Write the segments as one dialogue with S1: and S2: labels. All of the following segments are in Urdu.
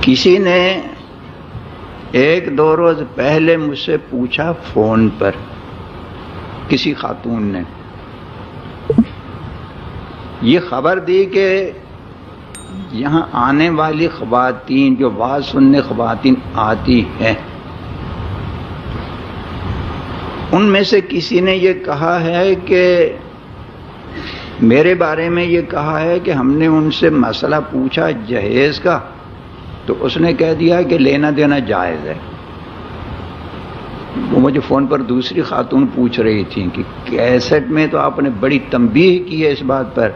S1: کسی نے ایک دو روز پہلے مجھ سے پوچھا فون پر، کسی خاتون نے یہ خبر دی کہ یہاں آنے والی خواتین جو واز سننے خواتین آتی ہیں ان میں سے کسی نے یہ کہا ہے کہ میرے بارے میں یہ کہا ہے کہ ہم نے ان سے مسئلہ پوچھا جہیز کا تو اس نے کہہ دیا کہ لینا دینا جائز ہے۔ وہ مجھے فون پر دوسری خاتون پوچھ رہی تھیں کہ کیسٹ میں تو آپ نے بڑی تنبیہ کی ہے اس بات پر،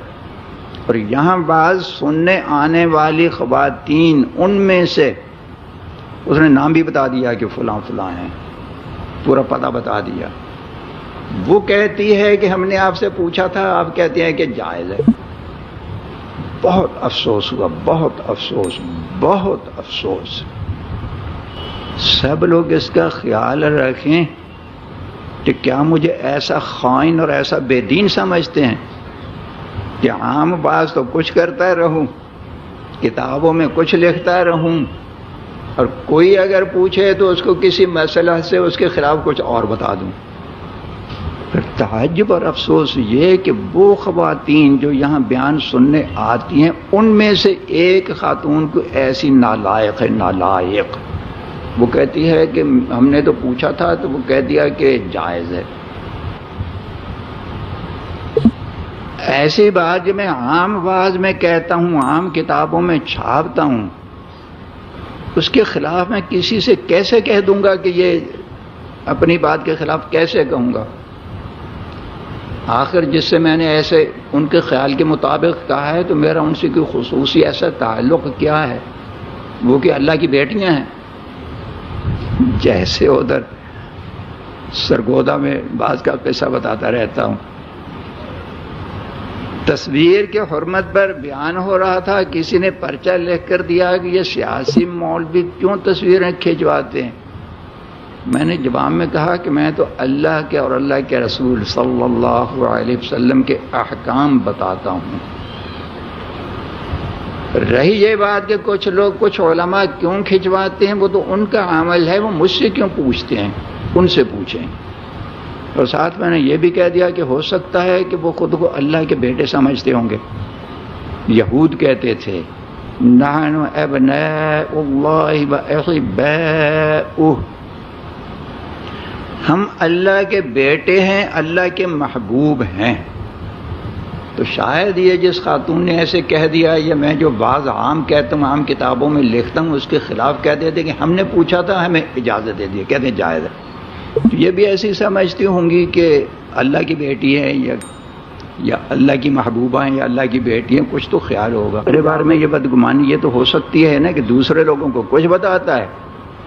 S1: اور یہاں بعض سننے آنے والی خواتین ان میں سے اس نے نام بھی بتا دیا کہ فلاں فلاں ہیں، پورا پتہ بتا دیا۔ وہ کہتی ہے کہ ہم نے آپ سے پوچھا تھا، آپ کہتے ہیں کہ جائز ہے۔ بہت افسوس ہوا، بہت افسوس، بہت افسوس۔ سب لوگ اس کا خیال رکھیں کہ کیا مجھے ایسا خائن اور ایسا بے دین سمجھتے ہیں کہ عام بات تو کچھ کرتا رہوں، کتابوں میں کچھ لکھتا رہوں، اور کوئی اگر پوچھے تو اس کو کسی مسئلہ سے اس کے خلاف کچھ اور بتا دوں۔ پھر تعجب اور افسوس یہ کہ وہ خواتین جو یہاں بیان سننے آتی ہیں ان میں سے ایک خاتون کو ایسی نالائق ہے، نالائق، وہ کہتی ہے کہ ہم نے تو پوچھا تھا تو وہ کہہ دیا کہ جائز ہے۔ ایسی بات جو میں عام آواز میں کہتا ہوں، عام کتابوں میں چھاپتا ہوں، اس کے خلاف میں کسی سے کیسے کہہ دوں گا کہ یہ اپنی بات کے خلاف کیسے کہوں گا؟ آخر جس سے میں نے ایسے ان کے خیال کے مطابق کہا ہے تو میرا ان سے کوئی خصوصی ایسا تعلق کیا ہے؟ وہ کہ اللہ کی بیٹیاں ہیں۔ جیسے ادھر سرگودا میں بعض کا قصہ بتاتا رہتا ہوں، تصویر کے حرمت پر بیان ہو رہا تھا، کسی نے پرچہ لکھ کر دیا کہ یہ سیاسی مولوی کیوں تصویریں کھنچواتے ہیں۔ میں نے جواب میں کہا کہ میں تو اللہ کے اور اللہ کے رسول صلی اللہ علیہ وسلم کے احکام بتاتا ہوں۔ رہی یہ بات کہ کچھ لوگ، کچھ علماء کیوں کھنچواتے ہیں، وہ تو ان کا عمل ہے، وہ مجھ سے کیوں پوچھتے ہیں؟ ان سے پوچھیں۔ اور ساتھ میں نے یہ بھی کہہ دیا کہ ہو سکتا ہے کہ وہ خود کو اللہ کے بیٹے سمجھتے ہوں گے۔ یہود کہتے تھے نحن ابناء اللہ واحباؤہ، ہم اللہ کے بیٹے ہیں، اللہ کے محبوب ہیں۔ تو شاید یہ جس خاتون نے ایسے کہہ دیا، یا میں جو بعض عام کہتا ہوں، عام کتابوں میں لکھتا ہوں، اس کے خلاف کہہ دیتے کہ ہم نے پوچھا تھا، ہمیں اجازت دے دی، کہتے ہیں جائز ہے۔ تو یہ بھی ایسی سمجھتی ہوں گی کہ اللہ کی بیٹی ہے یا اللہ کی محبوبہ ہیں یا اللہ کی بیٹی ہیں، کچھ تو خیال ہوگا۔ میرے بارے میں یہ بدگمانی یہ تو ہو سکتی ہے نا کہ دوسرے لوگوں کو کچھ بتاتا ہے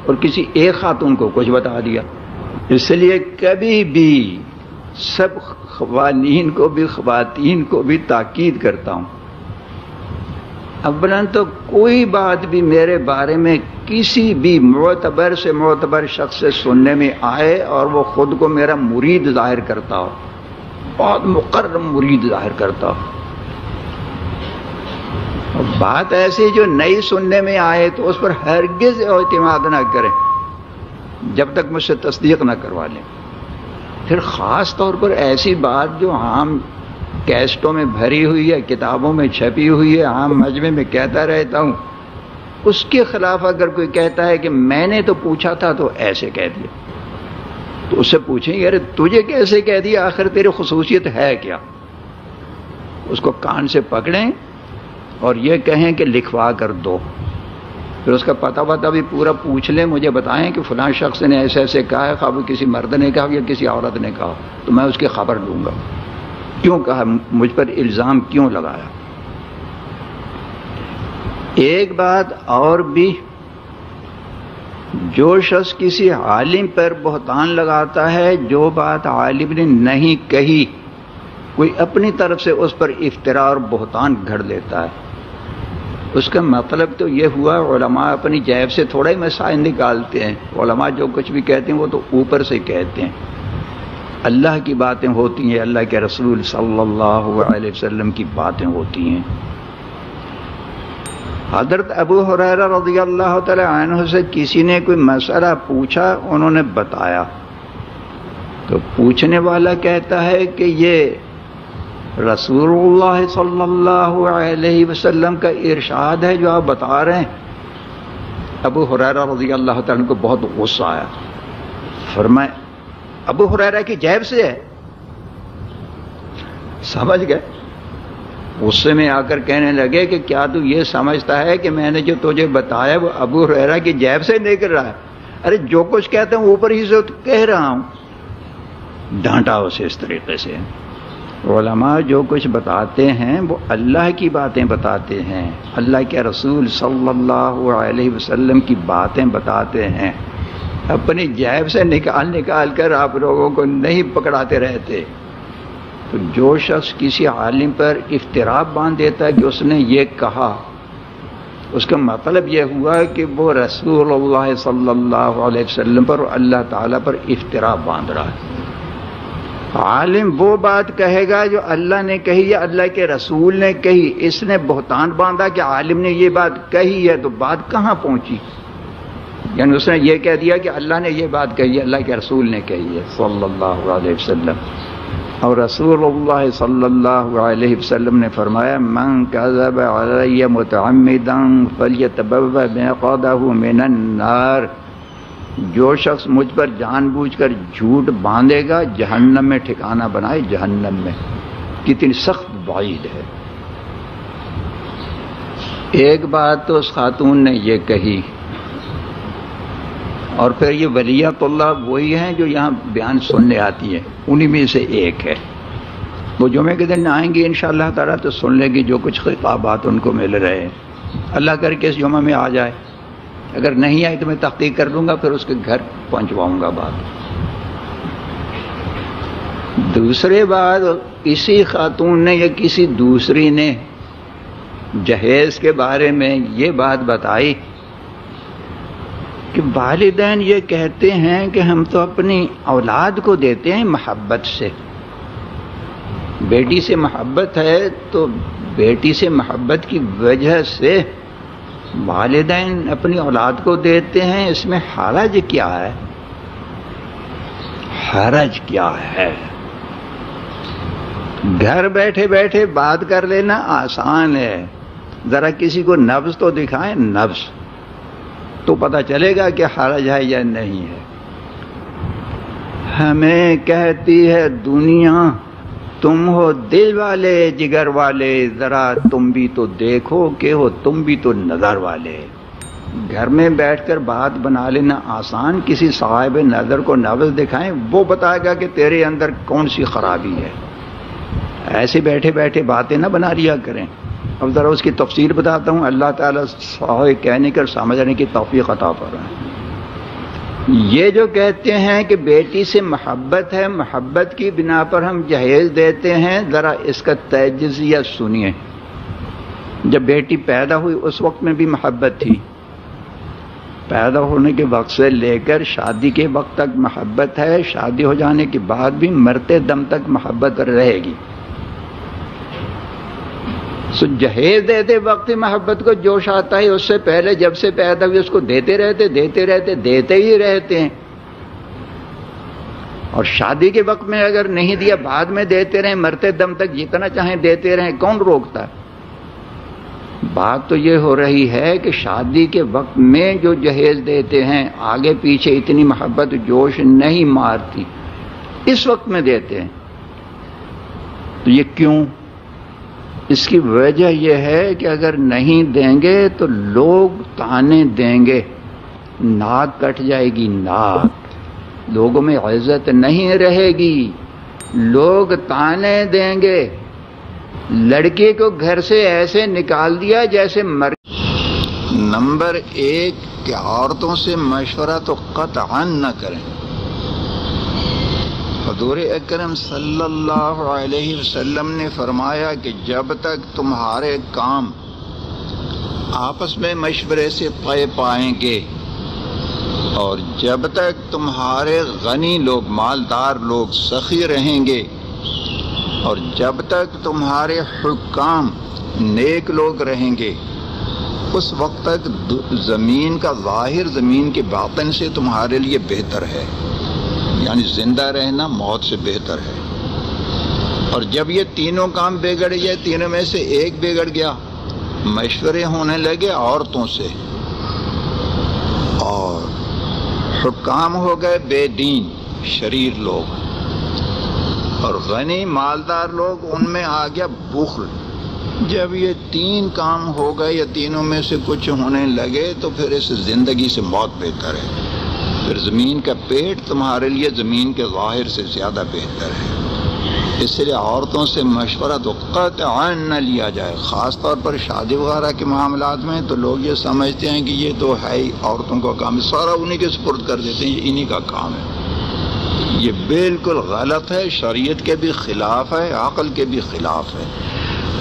S1: اور کسی ایک خاتون کو کچھ بتا دیا۔ اس لیے کبھی بھی سب خواتین کو بھی تاکید کرتا ہوں، اولاً تو کوئی بات بھی میرے بارے میں کسی بھی معتبر سے معتبر شخص سے سننے میں آئے اور وہ خود کو میرا مرید ظاہر کرتا ہو، بہت مقرر مرید ظاہر کرتا ہو، اور بات ایسی جو نئی سننے میں آئے تو اس پر ہرگز اعتماد نہ کریں جب تک مجھ سے تصدیق نہ کروا لیں۔ پھر خاص طور پر ایسی بات جو عام کیسٹوں میں بھری ہوئی ہے، کتابوں میں چھپی ہوئی ہے، عام مجمع میں کہتا رہتا ہوں، اس کے خلاف اگر کوئی کہتا ہے کہ میں نے تو پوچھا تھا تو ایسے کہہ دیا، تو اس سے پوچھیں یار تجھے کیسے کہہ دیا، آخر تیری خصوصیت ہے کیا؟ اس کو کان سے پکڑیں اور یہ کہیں کہ لکھوا کر دو، پھر اس کا پتہ بھی پورا پوچھ لیں، مجھے بتائیں کہ فلاں شخص نے ایسے ایسے کہا ہے، خواہ وہ کسی مرد نے کہا یا کسی عورت نے کہا، تو میں اس کی خبر دوں گا، کیوں کہا، مجھ پر الزام کیوں لگایا۔ ایک بات اور بھی، جو شخص کسی عالم پر بہتان لگاتا ہے، جو بات عالم نے نہیں کہی، کوئی اپنی طرف سے اس پر افتراء اور بہتان گھڑ دیتا ہے، اس کا مطلب تو یہ ہوا علماء اپنی جیب سے تھوڑا ہی مسائل نکالتے ہیں، علماء جو کچھ بھی کہتے ہیں وہ تو اوپر سے کہتے ہیں، اللہ کی باتیں ہوتی ہیں، اللہ کے رسول صلی اللہ علیہ وسلم کی باتیں ہوتی ہیں۔ حضرت ابو ہریرہ رضی اللہ تعالی عنہ سے کسی نے کوئی مسئلہ پوچھا، انہوں نے بتایا، تو پوچھنے والا کہتا ہے کہ یہ رسول اللہ صلی اللہ علیہ وسلم کا ارشاد ہے جو آپ بتا رہے ہیں۔ ابو ہریرہ رضی اللہ تعالیٰ عنہ کو بہت غصہ آیا، فرمائے ابو ہریرہ کی جیب سے ہے، سمجھ گئے؟ غصے میں آ کر کہنے لگے کہ کیا تو یہ سمجھتا ہے کہ میں نے جو تجھے بتایا وہ ابو ہریرہ کی جیب سے نکل رہا ہے؟ ارے جو کچھ کہتے ہیں اوپر ہی سے تو کہہ رہا ہوں۔ ڈانٹا اسے اس طریقے سے۔ علماء جو کچھ بتاتے ہیں وہ اللہ کی باتیں بتاتے ہیں، اللہ کے رسول صلی اللہ علیہ وسلم کی باتیں بتاتے ہیں، اپنی جیب سے نکال کر آپ لوگوں کو نہیں پکڑاتے رہتے۔ تو جو شخص کسی عالم پر افتراء باندھ دیتا ہے کہ اس نے یہ کہا، اس کا مطلب یہ ہوا کہ وہ رسول اللہ صلی اللہ علیہ وسلم پر اور اللہ تعالیٰ پر افتراء باندھ رہا ہے۔ عالم وہ بات کہے گا جو اللہ نے کہی یا اللہ کے رسول نے کہی۔ اس نے بہتان باندھا کہ عالم نے یہ بات کہی ہے، تو بات کہاں پہنچی؟ یعنی اس نے یہ کہہ دیا کہ اللہ نے یہ بات کہی ہے، اللہ کے رسول نے کہی ہے صلی اللہ علیہ وسلم۔ اور رسول اللہ صلی اللہ علیہ وسلم نے فرمایا من کذب علی متعمدا فلیتبوأ مقعدہ من النار، جو شخص مجھ پر جان بوجھ کر جھوٹ باندھے گا جہنم میں ٹھکانہ بنائے، جہنم میں۔ کتنی سخت وعید ہے۔ ایک بات تو اس خاتون نے یہ کہی، اور پھر یہ ولیات اللہ وہی ہیں جو یہاں بیان سننے آتی ہیں، انہی میں سے ایک ہے۔ وہ جمعے کے دن آئیں گی انشاءاللہ تعالیٰ تو سن لیں گی جو کچھ خطابات ان کو مل رہے ہیں۔ اللہ کر کے اس جمعہ میں آ جائے، اگر نہیں آئی تو میں تحقیق کر لوں گا، پھر اس کے گھر پہنچواؤں گا بات۔ دوسرے بات، کسی خاتون نے یا کسی دوسری نے جہیز کے بارے میں یہ بات بتائی کہ والدین یہ کہتے ہیں کہ ہم تو اپنی اولاد کو دیتے ہیں محبت سے، بیٹی سے محبت ہے تو بیٹی سے محبت کی وجہ سے والدین اپنی اولاد کو دیتے ہیں، اس میں حرج کیا ہے؟ حرج کیا ہے؟ گھر بیٹھے بیٹھے بات کر لینا آسان ہے، ذرا کسی کو نبض تو دکھائیں، نبض تو پتہ چلے گا کہ حرج ہے یا نہیں ہے۔ ہمیں کہتی ہے دنیا تم ہو دل والے جگر والے، ذرا تم بھی تو دیکھو کہ ہو تم بھی تو نظر والے۔ گھر میں بیٹھ کر بات بنا لینا آسان، کسی صاحب نظر کو نبض دکھائیں، وہ بتائے گا کہ تیرے اندر کون سی خرابی ہے۔ ایسے بیٹھے بیٹھے باتیں نہ بنا لیا کریں۔ اب ذرا اس کی تفصیل بتاتا ہوں، اللہ تعالیٰ صحیح کہنے کر سمجھنے کی توفیق عطا فرمائے۔ یہ جو کہتے ہیں کہ بیٹی سے محبت ہے، محبت کی بنا پر ہم جہیز دیتے ہیں، ذرا اس کا تجزیہ سنیے۔ جب بیٹی پیدا ہوئی اس وقت میں بھی محبت تھی، پیدا ہونے کے وقت سے لے کر شادی کے وقت تک محبت ہے، شادی ہو جانے کے بعد بھی مرتے دم تک محبت رہے گی۔ سو جہیز دیتے وقت محبت کو جوش آتا ہے، اس سے پہلے جب سے پیدا ہوئی اس کو دیتے رہتے دیتے ہی رہتے ہیں، اور شادی کے وقت میں اگر نہیں دیا بعد میں دیتے رہیں، مرتے دم تک جتنا چاہیں دیتے رہیں، کون روکتا ہے؟ بات تو یہ ہو رہی ہے کہ شادی کے وقت میں جو جہیز دیتے ہیں آگے پیچھے اتنی محبت جوش نہیں مارتی، اس وقت میں دیتے ہیں۔ تو یہ کیوں؟ اس کی وجہ یہ ہے کہ اگر نہیں دیں گے تو لوگ تانے دیں گے، ناک کٹ جائے گی، ناک، لوگوں میں عزت نہیں رہے گی، لوگ تانے دیں گے۔ لڑکے کو گھر سے ایسے نکال دیا جیسے مر۔ نمبر 1 کہ عورتوں سے مشورہ تو قطعاً نہ کریں۔ حضور اکرم صلی اللہ علیہ وسلم نے فرمایا کہ جب تک تمہارے کام آپس میں مشورے سے طے پائیں گے، اور جب تک تمہارے غنی لوگ، مالدار لوگ سخی رہیں گے، اور جب تک تمہارے حکام نیک لوگ رہیں گے، اس وقت تک زمین کا ظاہر زمین کے باطن سے تمہارے لیے بہتر ہے، یعنی زندہ رہنا موت سے بہتر ہے۔ اور جب یہ تینوں کام بگڑ گئے، تینوں میں سے ایک بگڑ گیا، مشورے ہونے لگے عورتوں سے، اور حکام ہو گئے بے دین شریر لوگ، اور غنی مالدار لوگ، ان میں آ گیا بخل۔ جب یہ تین کام ہو گئے یا تینوں میں سے کچھ ہونے لگے تو پھر اس زندگی سے موت بہتر ہے، پھر زمین کا پیٹ تمہارے لیے زمین کے ظاہر سے زیادہ بہتر ہے۔ اس لیے عورتوں سے مشورہ تو قطعاً نہ لیا جائے، خاص طور پر شادی وغیرہ کے معاملات میں تو لوگ یہ سمجھتے ہیں کہ یہ تو ہے ہی عورتوں کا کام، سارا انہی کے سپرد کر دیتے ہیں، یہ انہی کا کام ہے۔ یہ بالکل غلط ہے، شریعت کے بھی خلاف ہے، عقل کے بھی خلاف ہے۔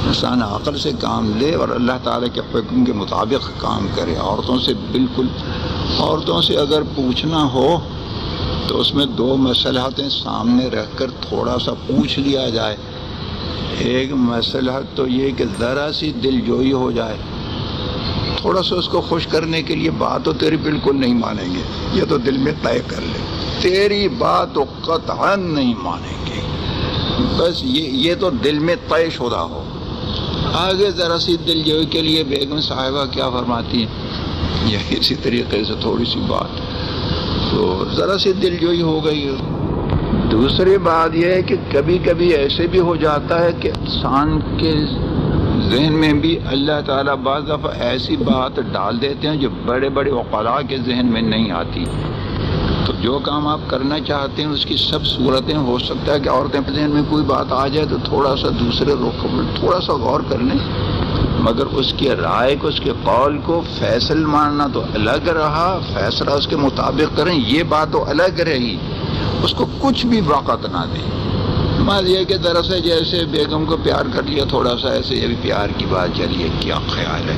S1: انسان عقل سے کام لے اور اللہ تعالیٰ کے حکم کے مطابق کام کرے۔ عورتوں سے بالکل، عورتوں سے اگر پوچھنا ہو تو اس میں دو مصلحتیں سامنے رکھ کر تھوڑا سا پوچھ لیا جائے۔ ایک مصلحت تو یہ کہ ذرا سی دل جوئی ہو جائے، تھوڑا سا اس کو خوش کرنے کے لیے بات تو تیری بالکل نہیں مانیں گے، یہ تو دل میں طے کر لے، تیری بات تو قطعاً نہیں مانیں گے، بس یہ تو دل میں طے شدہ ہو۔ آگے ذرا سی دل جوئی کے لیے بیگم صاحبہ کیا فرماتی ہیں، یا اسی طریقے سے تھوڑی سی بات تو ذرا سی دل جوئی ہو گئی۔ دوسری بات یہ ہے کہ کبھی کبھی ایسے بھی ہو جاتا ہے کہ انسان کے ذہن میں بھی اللہ تعالیٰ بعض دفعہ ایسی بات ڈال دیتے ہیں جو بڑے بڑے عقلاء کے ذہن میں نہیں آتی۔ تو جو کام آپ کرنا چاہتے ہیں اس کی سب صورتیں، ہو سکتا ہے کہ عورتیں کے ذہن میں کوئی بات آ جائے تو تھوڑا سا دوسرے رخ تھوڑا سا غور کر لیں، مگر اس کی رائے کو، اس کے قول کو فیصل ماننا تو الگ رہا، فیصلہ اس کے مطابق کریں یہ بات تو الگ رہی، اس کو کچھ بھی وقت نہ دیں۔ مان یہ کہ دراصل جیسے بیگم کو پیار کر لیا تھوڑا سا، ایسے یہ بھی پیار کی بات چلیے، کیا خیال ہے؟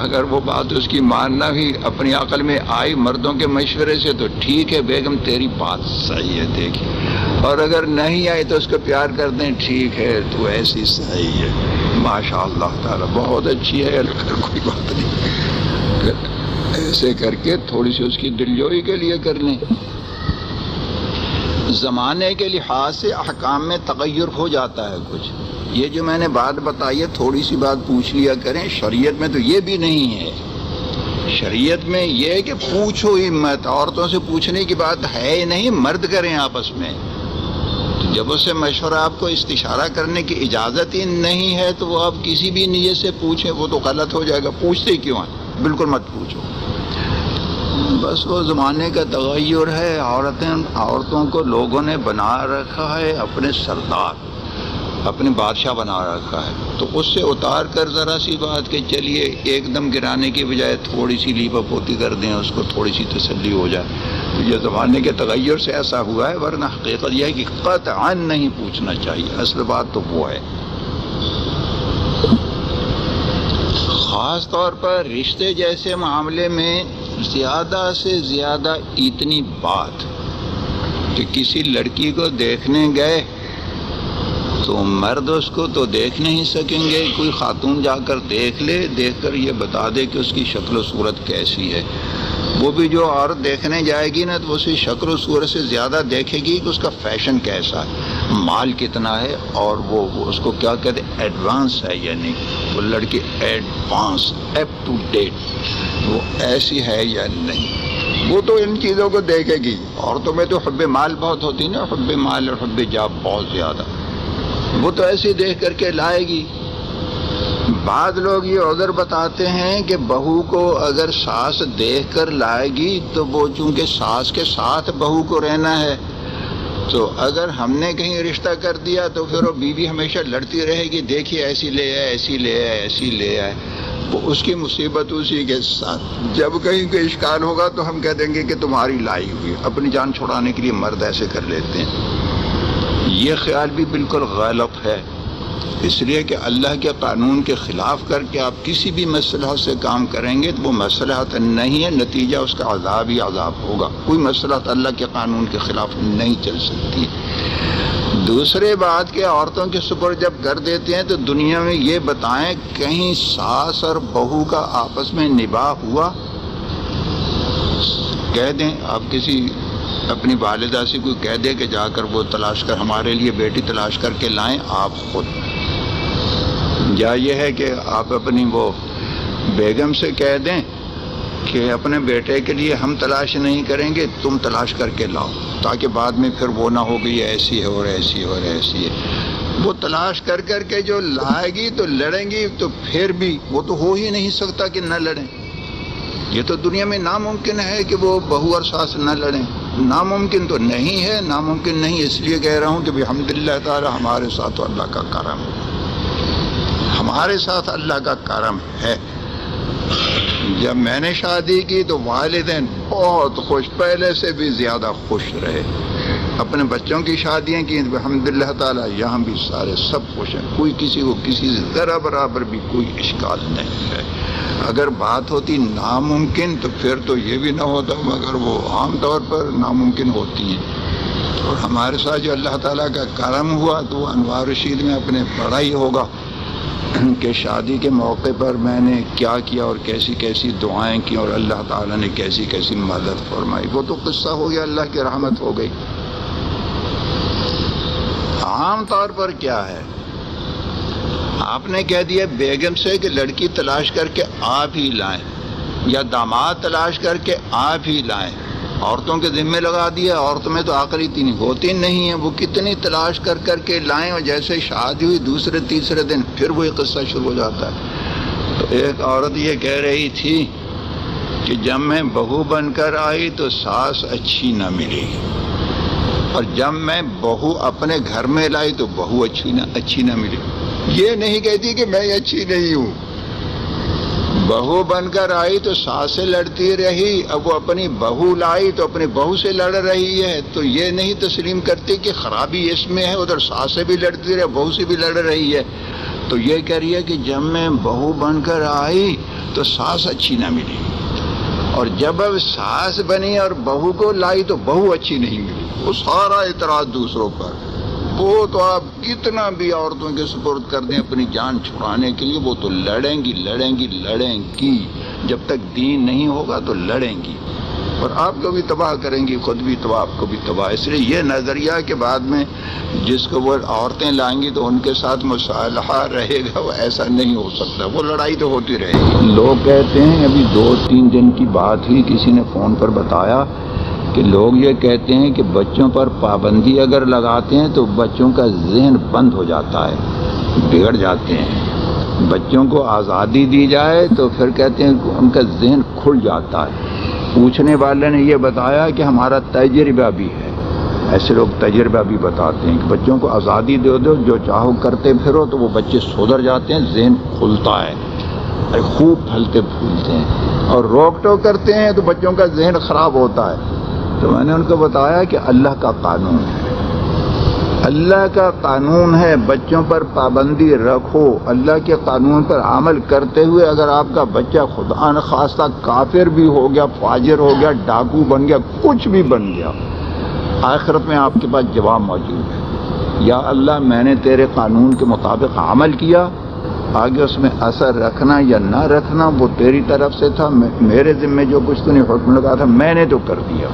S1: اگر وہ بات اس کی ماننا بھی اپنی عقل میں آئی مردوں کے مشورے سے تو ٹھیک ہے بیگم تیری بات صحیح ہے دیکھی، اور اگر نہیں آئی تو اس کو پیار کر دیں، ٹھیک ہے تو ایسی صحیح ہے، ماشاء اللہ تعالیٰ بہت اچھی ہے، اگر کوئی بات نہیں، ایسے کر کے تھوڑی سی اس کی دلجوئی کے لیے کر لیں۔ زمانے کے لحاظ سے احکام میں تغیر ہو جاتا ہے کچھ، یہ جو میں نے بات بتائی ہے تھوڑی سی بات پوچھ لیا کریں، شریعت میں تو یہ بھی نہیں ہے، شریعت میں یہ ہے کہ پوچھو ہی مت، عورتوں سے پوچھنے کی بات ہے ہی نہیں، مرد کریں آپس میں، تو جب اس سے مشورہ آپ کو استشارہ کرنے کی اجازت ہی نہیں ہے تو وہ آپ کسی بھی نیت سے پوچھیں وہ تو غلط ہو جائے گا، پوچھتے کیوں ہیں؟ بالکل مت پوچھو، بس وہ زمانے کا تغیر ہے، عورتوں کو لوگوں نے بنا رکھا ہے اپنے سردار، اپنے بادشاہ بنا رکھا ہے، تو اس سے اتار کر ذرا سی بات کہ چلیے ایک دم گرانے کی بجائے تھوڑی سی لیپا پوتی کر دیں، اس کو تھوڑی سی تسلی ہو جائے، تو یہ زمانے کے تغیر سے ایسا ہوا ہے، ورنہ حقیقت یہ ہے کہ قطعاً نہیں پوچھنا چاہیے، اصل بات تو وہ ہے۔ خاص طور پر رشتے جیسے معاملے میں زیادہ سے زیادہ اتنی بات کہ کسی لڑکی کو دیکھنے گئے تو مرد اس کو تو دیکھ نہیں سکیں گے، کوئی خاتون جا کر دیکھ لے، دیکھ کر یہ بتا دے کہ اس کی شکل و صورت کیسی ہے، وہ بھی جو عورت دیکھنے جائے گی نا تو اس کی شکل و صورت سے زیادہ دیکھے گی کہ اس کا فیشن کیسا ہے، مال کتنا ہے، اور وہ اس کو کیا کہتے ہیں ایڈوانس ہے، یعنی وہ لڑکی ایڈوانس اپ ٹو ڈیٹ وہ ایسی ہے یا نہیں، وہ تو ان چیزوں کو دیکھے گی۔ عورتوں میں تو حب مال بہت ہوتی نا، حب مال اور حب جاب بہت زیادہ، وہ تو ایسے دیکھ کر کے لائے گی۔ بعض لوگ یہ عذر بتاتے ہیں کہ بہو کو اگر ساس دیکھ کر لائے گی تو وہ چونکہ ساس کے ساتھ بہو کو رہنا ہے، تو اگر ہم نے کہیں رشتہ کر دیا تو پھر وہ بیوی ہمیشہ لڑتی رہے گی، دیکھیے ایسی لے آئے، ایسی لے آئے، ایسی لے آئے، وہ اس کی مصیبت اسی کے ساتھ۔ جب کہیں کوئی اشکال ہوگا تو ہم کہہ دیں گے کہ تمہاری لائی ہوئی، اپنی جان چھڑانے کے لیے مرد ایسے کر لیتے ہیں۔ یہ خیال بھی بالکل غلط ہے، اس لیے کہ اللہ کے قانون کے خلاف کر کے آپ کسی بھی مصلحت سے کام کریں گے تو وہ مصلحت نہیں ہے، نتیجہ اس کا عذاب ہی عذاب ہوگا، کوئی مصلحت اللہ کے قانون کے خلاف نہیں چل سکتی۔ دوسرے بات کہ عورتوں کے سپرد جب کر دیتے ہیں تو دنیا میں یہ بتائیں کہیں ساس اور بہو کا آپس میں نباہ ہوا؟ کہہ دیں آپ کسی اپنی والدہ سے کوئی کہہ دے کہ جا کر وہ تلاش کر ہمارے لیے بیٹی تلاش کر کے لائیں آپ خود، یا یہ ہے کہ آپ اپنی وہ بیگم سے کہہ دیں کہ اپنے بیٹے کے لیے ہم تلاش نہیں کریں گے، تم تلاش کر کے لاؤ، تاکہ بعد میں پھر وہ نہ ہو گئی ایسی ہے اور ایسی ہے اور ایسی ہے۔ وہ تلاش کر کر کے جو لائے گی تو لڑیں گی، تو پھر بھی وہ تو ہو ہی نہیں سکتا کہ نہ لڑیں۔ یہ تو دنیا میں ناممکن ہے کہ وہ بہو اور ساس نہ لڑیں، ناممکن تو نہیں ہے، ناممکن نہیں اس لیے کہہ رہا ہوں کہ الحمدللہ تعالی ہمارے ساتھ تو اللہ کا کرم ہے، ہمارے ساتھ اللہ کا کرم ہے۔ جب میں نے شادی کی تو والدین بہت خوش، پہلے سے بھی زیادہ خوش رہے۔ اپنے بچوں کی شادیاں کی الحمدللہ تعالی، یہاں بھی سارے سب خوش ہیں، کوئی کسی کو کسی سے ذرا برابر بھی کوئی اشکال نہیں ہے۔ اگر بات ہوتی ناممکن تو پھر تو یہ بھی نہ ہوتا، مگر وہ عام طور پر ناممکن ہوتی ہیں۔ اور ہمارے ساتھ جو اللہ تعالیٰ کا کرم ہوا تو وہ انوار رشید میں اپنے پڑھا ہی ہوگا کہ شادی کے موقع پر میں نے کیا کیا اور کیسی کیسی دعائیں کی اور اللہ تعالیٰ نے کیسی کیسی مدد فرمائی۔ وہ تو قصہ ہو گیا، اللہ کی رحمت ہو گئی۔ عام طور پر کیا ہے، آپ نے کہہ دیا بیگم سے کہ لڑکی تلاش کر کے آپ ہی لائیں، یا داماد تلاش کر کے آپ ہی لائیں، عورتوں کے ذمے لگا دیا۔ عورتوں میں تو عقل اتنی ہوتی نہیں ہے، وہ کتنی تلاش کر کر کے لائیں، اور جیسے شادی ہوئی دوسرے تیسرے دن پھر وہی قصہ شروع ہو جاتا ہے۔ تو ایک عورت یہ کہہ رہی تھی کہ جب میں بہو بن کر آئی تو ساس اچھی نہ ملی، اور جب میں بہو اپنے گھر میں لائی تو بہو اچھی نہ ملی۔ یہ نہیں کہتی کہ میں اچھی نہیں ہوں، بہو بن کر آئی تو ساس سے لڑتی رہی، اب وہ اپنی بہو لائی تو اپنی بہو سے لڑ رہی ہے، تو یہ نہیں تسلیم کرتی کہ خرابی اس میں ہے، ادھر ساس سے بھی لڑتی رہے بہو سے بھی لڑ رہی ہے۔ تو یہ کہہ رہی ہے کہ جب میں بہو بن کر آئی تو ساس اچھی نہ ملی، اور جب اب ساس بنی اور بہو کو لائی تو بہو اچھی نہیں ملی۔ وہ سارا اعتراض دوسروں پر، وہ تو آپ کتنا بھی عورتوں کے سپرد کر دیں اپنی جان چھڑانے کے لیے، وہ تو لڑیں گی لڑیں گی لڑیں گی، جب تک دین نہیں ہوگا تو لڑیں گی، اور آپ کو بھی تباہ کریں گی، خود بھی تباہ، آپ کو بھی تباہ۔ اس لیے یہ نظریہ کہ بعد میں جس کو وہ عورتیں لائیں گی تو ان کے ساتھ مصالحہ رہے گا، وہ ایسا نہیں ہو سکتا، وہ لڑائی تو ہوتی رہے گی۔ لوگ کہتے ہیں، ابھی 2-3 دن کی بات ہوئی، کسی نے فون پر بتایا کہ لوگ یہ کہتے ہیں کہ بچوں پر پابندی اگر لگاتے ہیں تو بچوں کا ذہن بند ہو جاتا ہے، بگڑ جاتے ہیں۔ بچوں کو آزادی دی جائے تو پھر کہتے ہیں کہ ان کا ذہن کھل جاتا ہے۔ پوچھنے والے نے یہ بتایا کہ ہمارا تجربہ بھی ہے، ایسے لوگ تجربہ بھی بتاتے ہیں کہ بچوں کو آزادی دے دو، جو چاہو کرتے پھرو، تو وہ بچے سدھر جاتے ہیں، ذہن کھلتا ہے، خوب پھلتے پھولتے ہیں، اور روک ٹوک کرتے ہیں تو بچوں کا ذہن خراب ہوتا ہے۔ تو میں نے ان کو بتایا کہ اللہ کا قانون ہے، اللہ کا قانون ہے، بچوں پر پابندی رکھو، اللہ کے قانون پر عمل کرتے ہوئے اگر آپ کا بچہ خدا نخواستہ کافر بھی ہو گیا، فاجر ہو گیا، ڈاکو بن گیا، کچھ بھی بن گیا، آخرت میں آپ کے پاس جواب موجود ہے، یا اللہ میں نے تیرے قانون کے مطابق عمل کیا، آگے اس میں اثر رکھنا یا نہ رکھنا وہ تیری طرف سے تھا، میرے ذمہ جو کچھ تو نے حکم لگا تھا میں نے تو کر دیا۔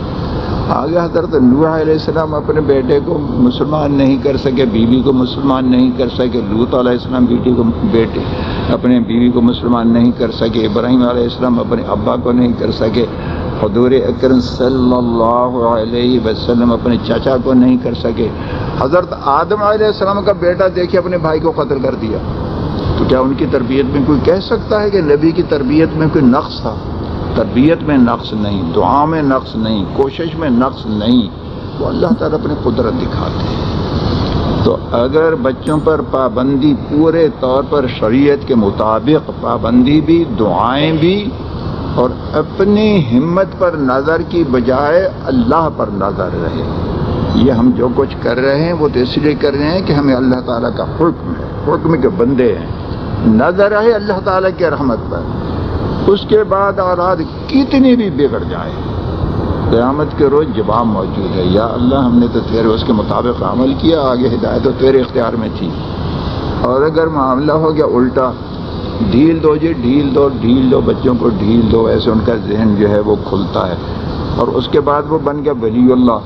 S1: آگے حضرت نوح علیہ السلام اپنے بیٹے کو مسلمان نہیں کر سکے، بیوی کو مسلمان نہیں کر سکے، لوط علیہ السلام اپنے بیوی کو مسلمان نہیں کر سکے، ابراہیم علیہ السلام اپنے ابا کو نہیں کر سکے، حضور اکرم صلی اللہ علیہ وسلم اپنے چچا کو نہیں کر سکے، حضرت آدم علیہ السلام کا بیٹا دیکھے اپنے بھائی کو قتل کر دیا، تو کیا ان کی تربیت میں کوئی کہہ سکتا ہے کہ نبی کی تربیت میں کوئی نقص تھا؟ تربیت میں نقص نہیں، دعا میں نقص نہیں، کوشش میں نقص نہیں، وہ اللہ تعالیٰ اپنی قدرت دکھاتے ہیں۔ تو اگر بچوں پر پابندی پورے طور پر شریعت کے مطابق پابندی بھی، دعائیں بھی، اور اپنی ہمت پر نظر کی بجائے اللہ پر نظر رہے، یہ ہم جو کچھ کر رہے ہیں وہ تو اس لیے کر رہے ہیں کہ ہمیں اللہ تعالیٰ کا حکم ہے، حکم کے بندے ہیں، نظر رہے اللہ تعالیٰ کی رحمت پر۔ اس کے بعد اولاد کتنی بھی بگڑ جائے، قیامت کے روز جواب موجود ہے، یا اللہ ہم نے تو تیرے اس کے مطابق عمل کیا، آگے ہدایت تو تیرے اختیار میں تھی، اور اگر معاملہ ہو گیا الٹا، ڈھیل دو جی، ڈھیل دو، ڈھیل دو، بچوں کو ڈھیل دو، ایسے ان کا ذہن جو ہے وہ کھلتا ہے، اور اس کے بعد وہ بن گیا ولی اللہ،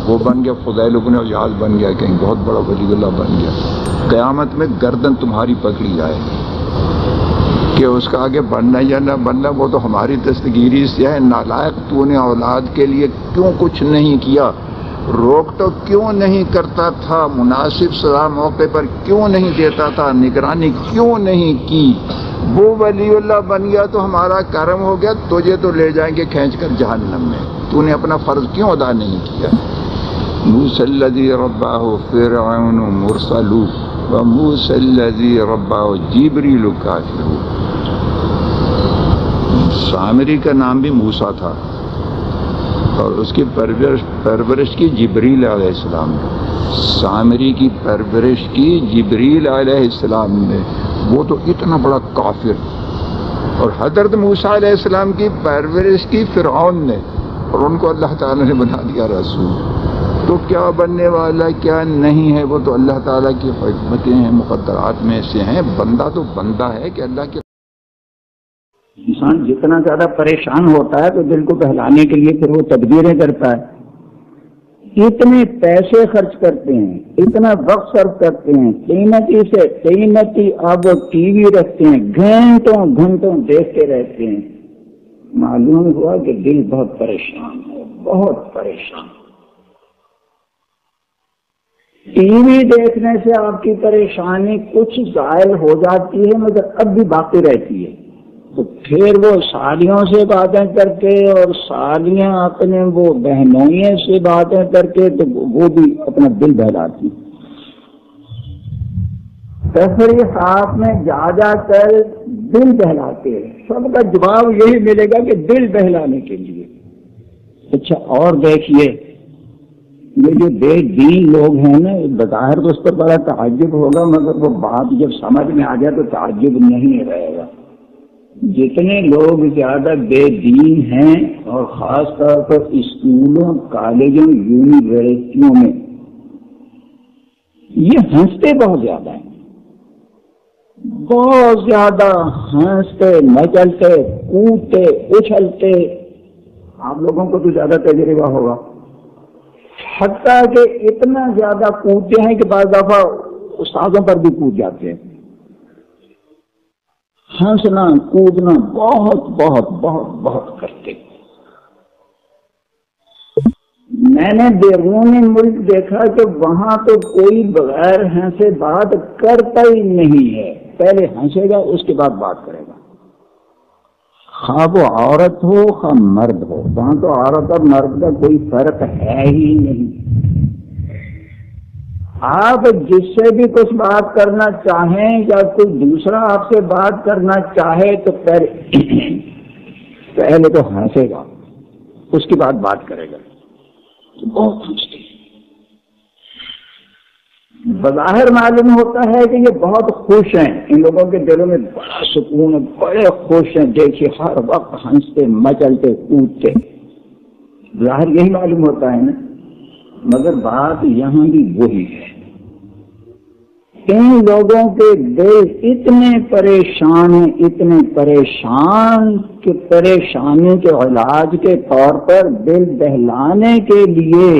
S1: وہ بن گیا فضیل ابن عیاض، بن گیا کہیں بہت بڑا ولی اللہ بن گیا، قیامت میں گردن تمہاری پکڑی جائے کہ اس کا آگے بننا یا نہ بننا وہ تو ہماری دستگیری سے ہے، نالائق تو نے اولاد کے لیے کیوں کچھ نہیں کیا، روک تو کیوں نہیں کرتا تھا، مناسب سزا موقع پر کیوں نہیں دیتا تھا، نگرانی کیوں نہیں کی، وہ ولی اللہ بن گیا تو ہمارا کرم ہو گیا، تجھے تو لے جائیں گے کھینچ کر جہنم میں، تو نے اپنا فرض کیوں ادا نہیں کیا۔ موسیٰ الذی ربہ فرعون مرسل وموسیٰ الذی ربہ جبریل کافر۔ سامری کا نام بھی موسیٰ تھا اور اس کی پرورش کی جبریل علیہ السلام نے، سامری کی پرورش کی جبریل علیہ السلام نے، وہ تو اتنا بڑا کافر، اور حضرت موسیٰ علیہ السلام کی پرورش کی فرعون نے، اور ان کو اللہ تعالیٰ نے بنا دیا رسول، تو کیا بننے والا کیا نہیں ہے وہ تو اللہ تعالیٰ کی حکمتیں ہیں، مقدرات میں سے ہیں، بندہ تو بندہ ہے کہ اللہ کے
S2: انسان جتنا زیادہ پریشان ہوتا ہے تو دل کو بہلانے کے لیے پھر وہ تدبیریں کرتا ہے، اتنے پیسے خرچ کرتے ہیں، اتنا وقت صرف کرتے ہیں، قیمتی سے قیمتی اب ٹی وی رکھتے ہیں، گھنٹوں گھنٹوں دیکھتے رہتے ہیں، معلوم ہوا کہ دل بہت پریشان ہے، بہت پریشان۔ ٹی وی دیکھنے سے آپ کی پریشانی کچھ زائل ہو جاتی ہے مگر اب بھی باقی رہتی ہے، تو پھر وہ سالیوں سے باتیں کر کے اور سالیاں اپنے وہ بہنوئیں سے باتیں کر کے تو وہ بھی اپنا دل بہلاتی، تفریحات میں جا جا کر دل بہلاتے ہیں، سب کا جواب یہی ملے گا کہ دل بہلانے کے لیے۔ اچھا اور دیکھیے یہ جو بے دین لوگ ہیں نا، بظاہر تو اس پر بڑا تعجب ہوگا مگر وہ بات جب سمجھ میں آ جائے تو تعجب نہیں رہے گا۔ جتنے لوگ زیادہ بے دین ہیں اور خاص طور پر اسکولوں، کالجوں، یونیورسٹیوں میں، یہ ہنستے بہت زیادہ ہیں، بہت زیادہ ہنستے، مچلتے، کودتے، اچھلتے، آپ لوگوں کو تو زیادہ تجربہ ہوگا، حتیٰ کہ اتنا زیادہ کودتے ہیں کہ بعض دفعہ استادوں پر بھی کود جاتے ہیں۔ ہنسنا کودنا بہت بہت بہت بہت کرتے۔ میں نے بیرون ملک دیکھا کہ وہاں تو کوئی بغیر ہنسے بات کرتا ہی نہیں ہے، پہلے ہنسے گا اس کے بعد بات کرے گا، خواہ وہ عورت ہو خواہ مرد ہو، وہاں تو عورت اور مرد کا کوئی فرق ہے ہی نہیں۔ آپ جس سے بھی کچھ بات کرنا چاہیں یا کوئی دوسرا آپ سے بات کرنا چاہے تو پہلے تو ہنسے گا، اس کے بعد بات کرے گا، بہت ہنستے ہیں۔ بظاہر معلوم ہوتا ہے کہ یہ بہت خوش ہیں، ان لوگوں کے دلوں میں بڑا سکون ہے، بڑے خوش ہیں، دیکھیے ہر وقت ہنستے مچلتے کودتے، ظاہر یہی معلوم ہوتا ہے نا، مگر بات یہاں بھی وہی ہے، ان لوگوں کے دل اتنے پریشان ہیں، اتنے پریشان کہ پریشانی کے علاج کے طور پر دل بہلانے کے لیے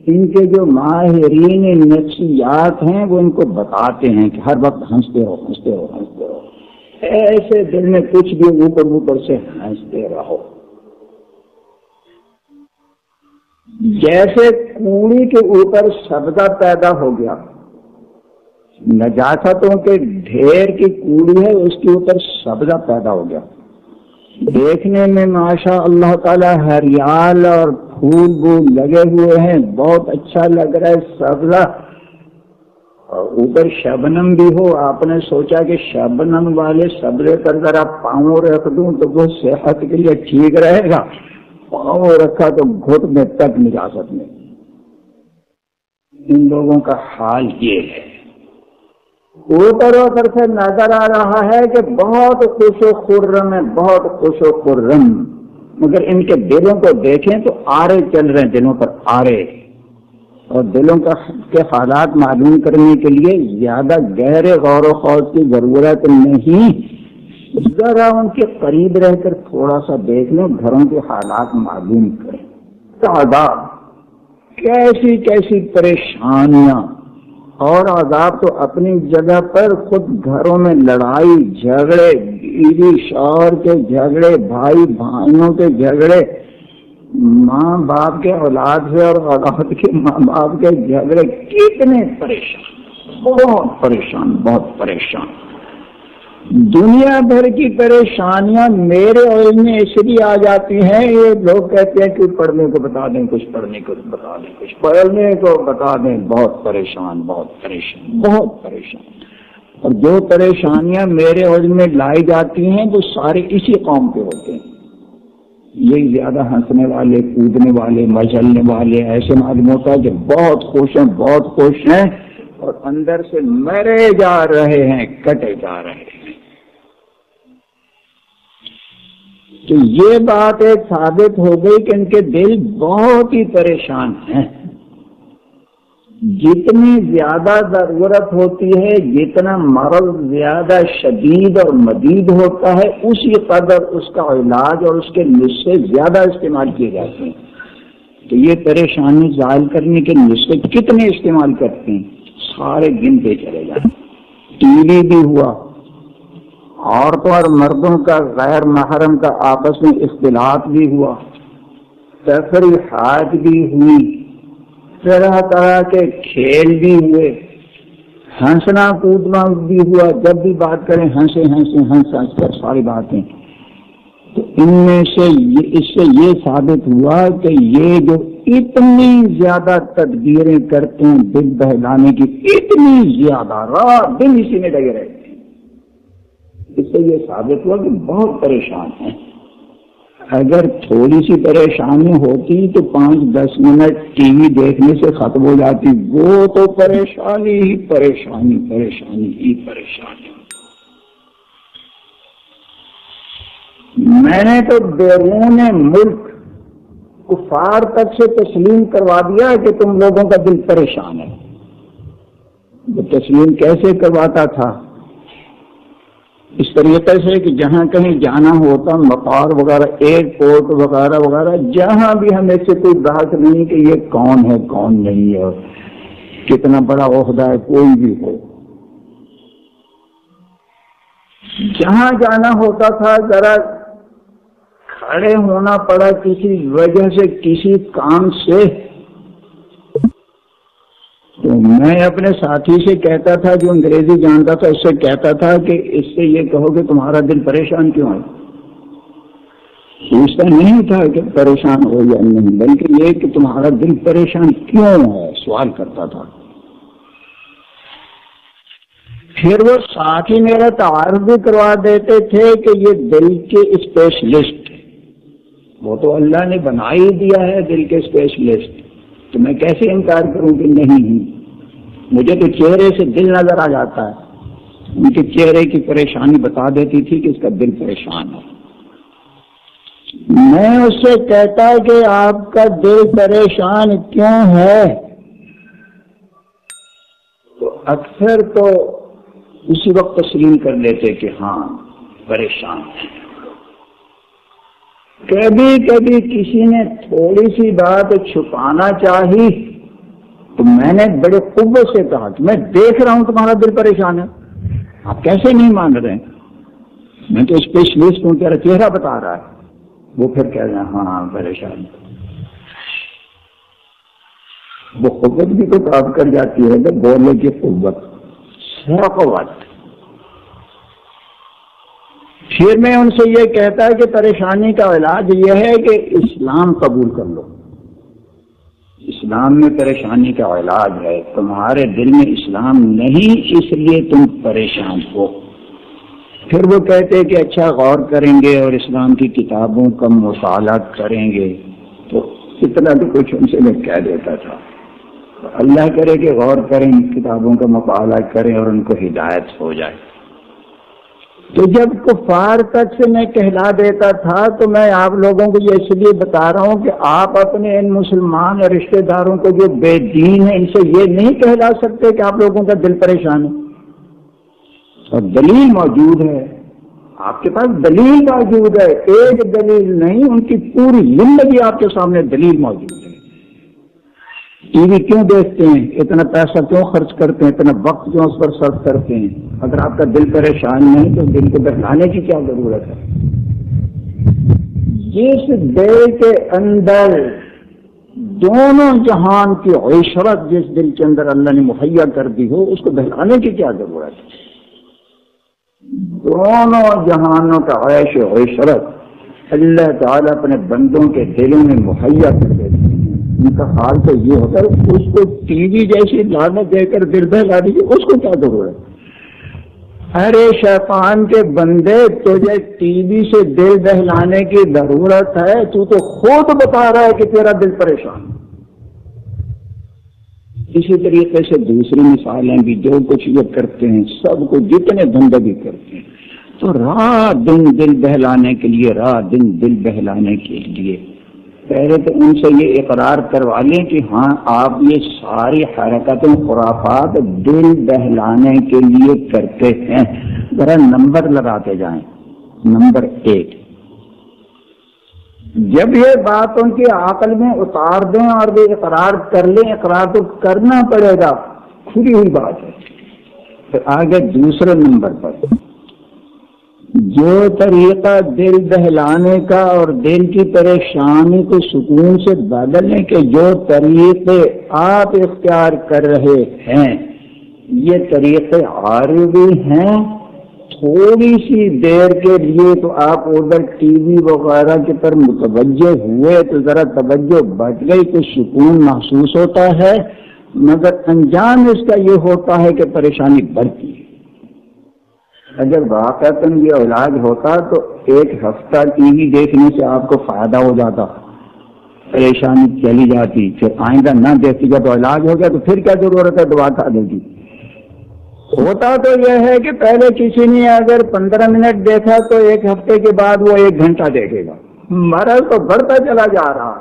S2: ان کے جو ماہرین نفسیات ہیں وہ ان کو بتاتے ہیں کہ ہر وقت ہنستے رہو، ہنستے رہو، ہنستے رہو، ایسے دل میں کچھ بھی اوپر سے ہنستے رہو۔ جیسے کوڑی کے اوپر سبزہ پیدا ہو گیا، نجاستوں کے ڈھیر کی کوڑی ہے، اس کے اوپر سبزہ پیدا ہو گیا، دیکھنے میں ماشاء اللہ تعالی ہریال اور پھول بھول لگے ہوئے ہیں، بہت اچھا لگ رہا ہے سبزہ، اور اوپر شبنم بھی ہو، آپ نے سوچا کہ شبنم والے سبزے پر ذرا پاؤں رکھ دوں تو وہ صحت کے لیے ٹھیک رہے گا، پاؤں رکھا تو گھٹنے تک نجاست میں۔ ان لوگوں کا حال یہ ہے، اوپر سے نظر آ رہا ہے کہ بہت خوش و خرم ہے، بہت خوش و خرم، مگر ان کے دلوں کو دیکھیں تو آرے چل رہے ہیں، دلوں پر آرے، اور دلوں کے حالات معلوم کرنے کے لیے زیادہ گہرے غور و خوض کی ضرورت نہیں، ذرا ان کے قریب رہ کر تھوڑا سا دیکھ لیں، گھروں کے حالات معلوم کریں، عذاب کیسی کیسی پریشانیاں، اور عذاب تو اپنی جگہ پر خود گھروں میں لڑائی جھگڑے، بیوی شوہر کے جھگڑے، بھائی بھائیوں کے جھگڑے، ماں باپ کے اولاد سے اور اولاد کے ماں باپ کے جھگڑے، کتنے پریشان، بہت پریشان، بہت پریشان۔ دنیا بھر کی پریشانیاں میرے علم میں اس لیے آ جاتی ہیں، یہ لوگ کہتے ہیں کہ پڑھنے کو بتا دیں، کچھ پڑھنے کو بتا دیں، کچھ پڑھنے کو بتا دیں، بہت پریشان، بہت پریشان، بہت پریشان۔ اور جو پریشانیاں میرے علم میں لائی جاتی ہیں وہ سارے اسی قوم کے ہوتے ہیں، یہ زیادہ ہنسنے والے، کودنے والے، مچلنے والے، ایسے معلوم ہوتا ہے کہ بہت خوش ہیں، بہت خوش ہیں، اور اندر سے مرے جا رہے ہیں، کٹے جا رہے ہیں۔ تو یہ بات ایک ثابت ہو گئی کہ ان کے دل بہت ہی پریشان ہیں۔ جتنی زیادہ ضرورت ہوتی ہے، جتنا مرض زیادہ شدید اور مدید ہوتا ہے، اسی قدر اس کا علاج اور اس کے نسخے زیادہ استعمال کیے جاتے ہیں۔ تو یہ پریشانی ظاہر کرنے کے نسخے کتنے استعمال کرتے ہیں، سارے گنتے چلے جائیں۔ ٹی وی بھی ہوا، عورتوں اور مردوں کا غیر محرم کا آپس میں اختلاط بھی ہوا، تفریحات بھی ہوئی، طرح طرح کے کھیل بھی ہوئے، ہنسنا کودنا بھی ہوا، جب بھی بات کریں ہنسے ہنسے ہنس ہنس کر ساری باتیں۔ تو ان میں سے اس سے یہ ثابت ہوا کہ یہ جو اتنی زیادہ تدبیریں کرتے ہیں دل بہلانے کی، اتنی زیادہ، رات دن اسی میں لگے رہتے ہیں، اس سے یہ ثابت ہوا کہ بہت پریشان ہیں۔ اگر تھوڑی سی پریشانی ہوتی تو 5-10 منٹ ٹی وی دیکھنے سے ختم ہو جاتی، وہ تو پریشانی ہی پریشانی، پریشانی ہی پریشانی۔ میں نے تو بیرون ملک کفار تک سے تسلیم کروا دیا کہ تم لوگوں کا دل پریشان ہے۔ وہ تسلیم کیسے کرواتا تھا؟ اس طریقے سے کہ جہاں کہیں جانا ہوتا، مطار وغیرہ، ایئرپورٹ وغیرہ وغیرہ، جہاں بھی ہمیں سے کوئی بحث نہیں کہ یہ کون ہے کون نہیں ہے، کتنا بڑا عہدہ ہے، کوئی بھی ہو، جہاں جانا ہوتا تھا ذرا کھڑے ہونا پڑا کسی وجہ سے، کسی کام سے، تو میں اپنے ساتھی سے کہتا تھا جو انگریزی جانتا تھا، اس سے کہتا تھا کہ اس سے یہ کہو کہ تمہارا دل پریشان کیوں ہے۔ پوچھتا نہیں تھا کہ پریشان ہو یا نہیں، بلکہ یہ کہ تمہارا دل پریشان کیوں ہے، سوال کرتا تھا۔ پھر وہ ساتھی میرا تعارف بھی کروا دیتے تھے کہ یہ دل کے اسپیشلسٹ، وہ تو اللہ نے بنا ہی دیا ہے دل کے اسپیشلسٹ، تو میں کیسے انکار کروں کہ نہیں ہوں؟ مجھے تو چہرے سے دل نظر آ جاتا ہے، ان کے چہرے کی پریشانی بتا دیتی تھی کہ اس کا دل پریشان ہے۔ میں اس سے کہتا کہ آپ کا دل پریشان کیوں ہے، تو اکثر تو اسی وقت تسلیم کر لیتے کہ ہاں پریشان ہے۔ کبھی کبھی کسی نے تھوڑی سی بات چھپانا چاہی تو میں نے بڑے قوت سے کہا کہ میں دیکھ رہا ہوں تمہارا دل پریشان ہے، آپ کیسے نہیں مان رہے ہیں، میں تو اسپیشلسٹ ہوں، تیرا چہرہ بتا رہا ہے۔ وہ پھر کہہ رہے ہیں ہاں پریشان، وہ قوت بھی تو کام کر جاتی ہے کہ بولنے کی قوت، قوت۔ پھر میں ان سے یہ کہتا ہے کہ پریشانی کا علاج یہ ہے کہ اسلام قبول کر لو، اسلام میں پریشانی کا علاج ہے، تمہارے دل میں اسلام نہیں اس لیے تم پریشان ہو۔ پھر وہ کہتے کہ اچھا غور کریں گے اور اسلام کی کتابوں کا مطالعہ کریں گے، تو اتنا بھی کچھ ان سے میں کہہ دیتا تھا۔ اللہ کرے کہ غور کریں، کتابوں کا مطالعہ کریں اور ان کو ہدایت ہو جائے۔ تو جب کفار تک سے میں کہلا دیتا تھا تو میں آپ لوگوں کو یہ اس لیے بتا رہا ہوں کہ آپ اپنے ان مسلمان رشتہ داروں کو جو بے دین ہیں ان سے یہ نہیں کہلا سکتے کہ آپ لوگوں کا دل پریشان ہے، اور دلیل موجود ہے، آپ کے پاس دلیل موجود ہے، ایک دلیل نہیں، ان کی پوری زندگی آپ کے سامنے دلیل موجود ہے۔ ٹی وی کیوں دیکھتے ہیں، اتنا پیسہ کیوں خرچ کرتے ہیں، اتنا وقت کیوں اس پر صرف کرتے ہیں؟ اگر آپ کا دل پریشان نہیں تو دل کو بہلانے کی کیا ضرورت ہے؟ جس دل کے اندر دونوں جہان کی عشرت جس دل کے اندر اللہ نے مہیا کر دی ہو، اس کو بہلانے کی کیا ضرورت ہے؟ دونوں جہانوں کا عیش و عشرت اللہ تعالیٰ اپنے بندوں کے دلوں میں مہیا کر دیتے ہیں۔ ان کا حال تو یہ ہوتا ہے، اس کو ٹی وی جیسی لعنت دے کر دل بہلا دیجیے، اس کو کیا ضرورت؟ ارے شیطان کے بندے، تجھے ٹی وی سے دل بہلانے کی ضرورت ہے؟ تو خود بتا رہا ہے کہ تیرا دل پریشان ہے۔ اسی طریقے سے دوسری مثالیں بھی، جو کچھ یہ کرتے ہیں سب کو، جتنے دھندے بھی کرتے ہیں، تو رات دن دل بہلانے کے لیے، رات دن دل بہلانے کے لیے پہلے تو ان سے یہ اقرار کروا لیں کہ ہاں آپ یہ ساری حرکتیں خرافات دل بہلانے کے لیے کرتے ہیں، ذرا نمبر لگاتے جائیں۔ نمبر 1، جب یہ بات ان کی عقل میں اتار دیں اور وہ اقرار کر لیں، اقرار تو کرنا پڑے گا، کھلی ہوئی بات ہے۔ پھر آگے دوسرے نمبر پر، جو طریقہ دل بہلانے کا اور دل کی پریشانی کو سکون سے بدلنے کے جو طریقے آپ اختیار کر رہے ہیں، یہ طریقے عارضی ہیں۔ تھوڑی سی دیر کے لیے تو آپ ادھر ٹی وی وغیرہ کی طرف متوجہ ہوئے تو ذرا توجہ بٹ گئی، تو سکون محسوس ہوتا ہے، مگر انجام اس کا یہ ہوتا ہے کہ پریشانی بڑھتی ہے۔ اگر واقعتاً یہ علاج ہوتا تو ایک ہفتہ ٹی وی دیکھنے سے آپ کو فائدہ ہو جاتا، پریشانی چلی جاتی، پھر آئندہ نہ دیکھے گا تو علاج ہو گیا، تو پھر کیا ضرورت ہے دوا کھا دے گی؟ ہوتا تو یہ ہے کہ پہلے کسی نے اگر 15 منٹ دیکھا تو ایک ہفتے کے بعد وہ 1 گھنٹہ دیکھے گا، مرض تو بڑھتا چلا جا رہا۔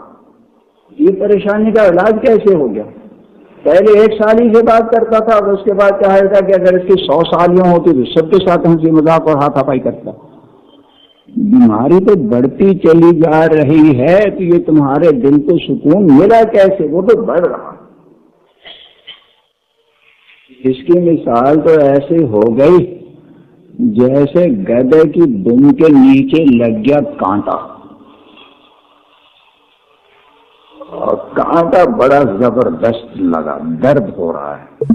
S2: یہ پریشانی کا علاج کیسے ہو گیا؟ پہلے 1 سالی سے بات کرتا تھا، اور اس کے بعد چاہے تھا کہ اگر اس کی 100 سالیاں ہوتی تو سب کے ساتھ ہنسی مذاق اور ہاتھ ہاتھ کرتا۔ بیماری تو بڑھتی چلی جا رہی ہے، تو یہ تمہارے دل کو سکون ملا کیسے؟ وہ تو بڑھ رہا۔ اس کی مثال تو ایسے ہو گئی جیسے گدھے کی دم کے نیچے لگ گیا کانٹا، اور کانٹا بڑا زبردست لگا، درد ہو رہا ہے۔